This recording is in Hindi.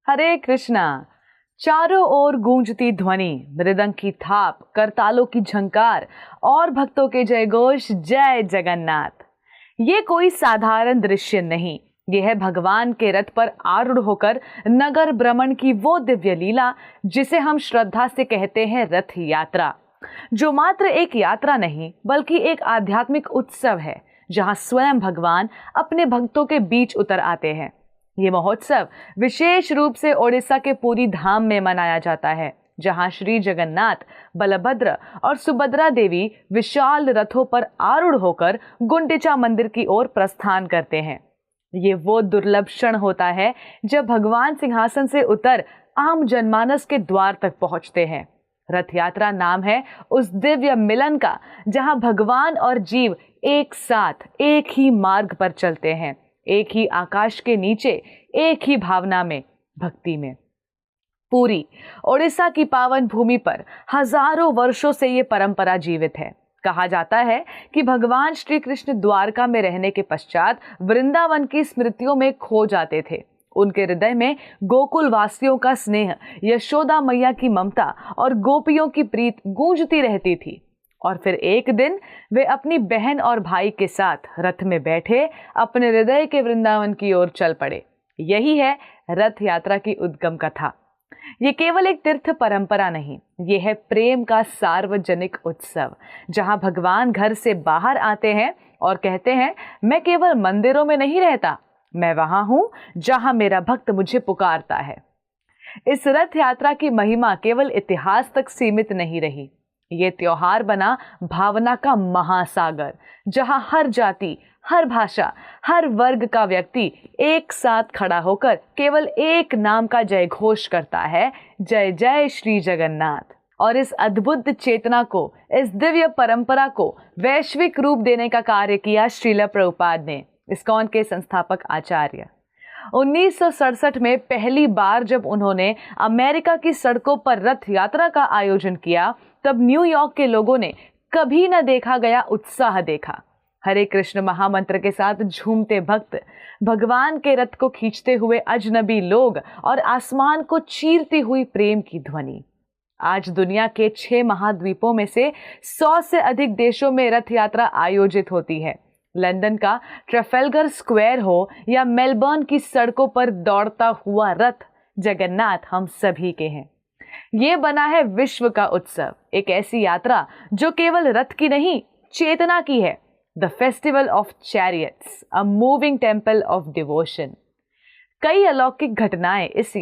हरे कृष्णा। चारों ओर गूंजती ध्वनि, मृदंग की थाप, करतालों की झंकार और भक्तों के जयघोष, जय जगन्नाथ। ये कोई साधारण दृश्य नहीं, यह है भगवान के रथ पर आरूढ़ होकर नगर भ्रमण की वो दिव्य लीला जिसे हम श्रद्धा से कहते हैं रथ यात्रा। जो मात्र एक यात्रा नहीं बल्कि एक आध्यात्मिक उत्सव है, जहां स्वयं भगवान अपने भक्तों के बीच उतर आते हैं। ये महोत्सव विशेष रूप से ओडिशा के पुरी धाम में मनाया जाता है, जहां श्री जगन्नाथ, बलभद्र और सुभद्रा देवी विशाल रथों पर आरूढ़ होकर गुंडिचा मंदिर की ओर प्रस्थान करते हैं। ये वो दुर्लभ क्षण होता है जब भगवान सिंहासन से उतर आम जनमानस के द्वार तक पहुंचते हैं। रथ यात्रा नाम है उस दिव्य मिलन का, जहां भगवान और जीव एक साथ एक ही मार्ग पर चलते हैं, एक ही आकाश के नीचे, एक ही भावना में, भक्ति में। पूरी ओडिशा की पावन भूमि पर हजारों वर्षों से ये परंपरा जीवित है। कहा जाता है कि भगवान श्री कृष्ण द्वारका में रहने के पश्चात वृंदावन की स्मृतियों में खो जाते थे। उनके हृदय में गोकुल वासियों का स्नेह, यशोदा मैया की ममता और गोपियों की प्रीत गूंजती रहती थी। और फिर एक दिन वे अपनी बहन और भाई के साथ रथ में बैठे अपने हृदय के वृंदावन की ओर चल पड़े। यही है रथ यात्रा की उद्गम कथा। ये केवल एक तीर्थ परंपरा नहीं, ये है प्रेम का सार्वजनिक उत्सव, जहां भगवान घर से बाहर आते हैं और कहते हैं, मैं केवल मंदिरों में नहीं रहता, मैं वहां हूं जहां मेरा भक्त मुझे पुकारता है। इस रथ यात्रा की महिमा केवल इतिहास तक सीमित नहीं रही, ये त्योहार बना भावना का महासागर, जहां हर जाति, हर भाषा, हर वर्ग का व्यक्ति एक साथ खड़ा होकर केवल एक नाम का जय घोष करता है, जय जय श्री जगन्नाथ। और इस अद्भुत चेतना को, इस दिव्य परंपरा को वैश्विक रूप देने का कार्य किया श्रील प्रभुपाद ने, इस्कॉन के संस्थापक आचार्य। 1967 में पहली बार जब उन्होंने अमेरिका की सड़कों पर रथ यात्रा का आयोजन किया, तब न्यूयॉर्क के लोगों ने कभी न देखा गया उत्साह देखा। हरे कृष्ण महामंत्र के साथ झूमते भक्त, भगवान के रथ को खींचते हुए अजनबी लोग और आसमान को चीरती हुई प्रेम की ध्वनि। आज दुनिया के 6 महाद्वीपों में से 100 से अधिक देशों में रथ यात्रा आयोजित होती है। लंदन का ट्रफेलगर स्क्वायर हो या मेलबर्न की सड़कों पर दौड़ता हुआ रथ, जगन्नाथ हम सभी के हैं। ये बना है विश्व का उत्सव, एक ऐसी यात्रा जो केवल रथ की नहीं, चेतना की है। The festival of chariots, a moving temple of devotion. कई अलौकिक घटनाएं इस